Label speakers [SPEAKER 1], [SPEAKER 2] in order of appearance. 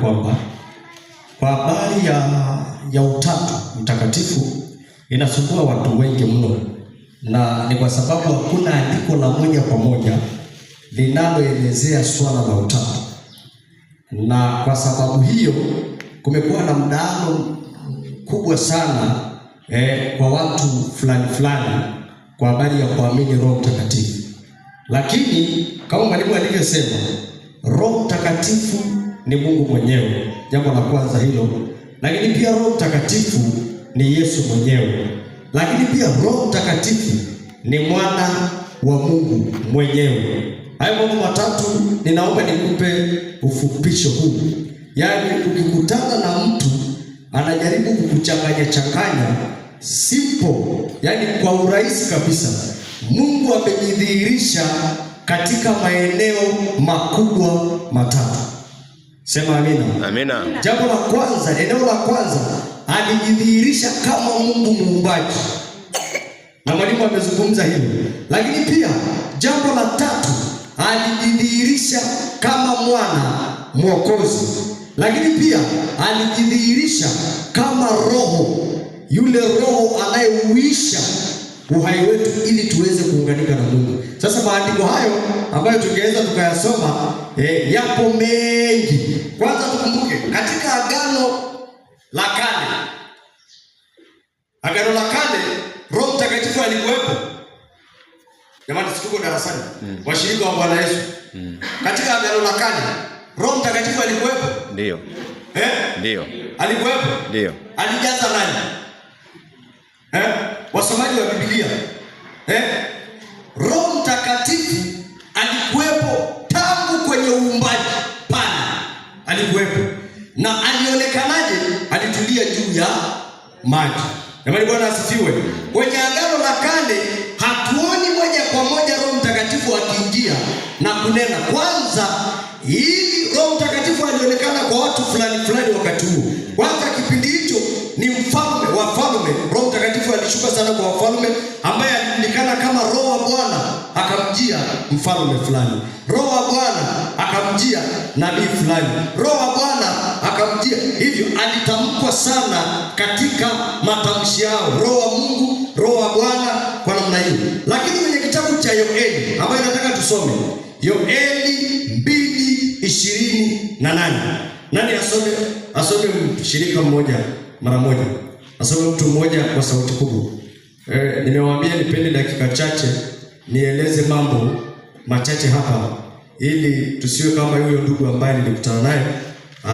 [SPEAKER 1] kwamba kwa habari ya Utatu Mtakatifu inasumbua watu wengi mno, na ni kwa sababu hakuna andiko la moja kwa moja linaloelezea swala la utatu, na kwa sababu hiyo kumekuwa na mdahalo kubwa sana kwa watu fulani kwa habari ya kuamini Roho Mtakatifu. Lakini kama mwalimu alivyosema, Roho Mtakatifu ni Mungu mwenyewe, jambo la kwanza hilo. Lakini pia Roho Mtakatifu ni Yesu mwenyewe. Lakini pia Roho Mtakatifu ni mwana wa Mungu mwenyewe. Hayo mambo matatu ninaomba nikupe ufupisho huu. Yaani ukikutana na mtu anajaribu kukuchanganya simple, yaani kwa urahisi kabisa, Mungu amejidhihirisha katika maeneo makubwa matatu. Sema amina.
[SPEAKER 2] Amina.
[SPEAKER 1] Jambo la kwanza, eneo la kwanza, alijidhihirisha kama Mungu muumbaji. Na mwalimu amezungumza hilo. Lakini pia jambo la tatu, alijidhihirisha kama mwana mwokozi. Lakini pia alijidhihirisha kama Roho, yule Roho anayeuisha uhai wetu ili tuweze kuunganika na Mungu. Sasa maandiko hayo ambayo tungeweza tukayasoma yapo mengi. Kwanza tukumbuke katika Agano la Kale Roho Mtakatifu alikuwepo. Jamani, situko darasani. Washirika wa Bwana Yesu. Katika Agano la Kale Roho Mtakatifu alikuwepo?
[SPEAKER 2] Ndio. Ndio.
[SPEAKER 1] Alikuwepo?
[SPEAKER 2] Ndio.
[SPEAKER 1] Alijaza nani? Wasomaji wa Biblia. Roho Mtakatifu alikuwepo tangu kwenye uumbaji pale. Alikuwepo. Na alionekanaje? Alitulia juu ya maji. Jamani, Bwana asifiwe. Kwenye Agano la Kale hatuoni moja kwa moja Roho Mtakatifu akiingia na kunena. Kwanza ili Roho Mtakatifu alionekana kwa watu fulani wakati huo. Kwanza kipindi hicho ni mfalme wa falme. Roho Mtakatifu alishuka sana kwa wafalme, ambaye alijulikana kama Roho wa Bwana akamjia mfalme fulani. Roho wa Bwana akamjia nabii fulani. Roho wa Bwana akamjia. Hivyo alitamkwa sana katika matamshi yao, Roho wa Mungu, Roho wa Bwana, kwa namna hiyo. Lakini kwenye kitabu cha Yoeli ambayo nataka tusome, Yoeli 2:28. Nani asome mshirika mmoja mara moja. Asome mtu mmoja kwa sauti kubwa. Nimewaambia nipende dakika chache nieleze mambo machache hapa, ili tusiwe kama yule ndugu ambaye nilikutana naye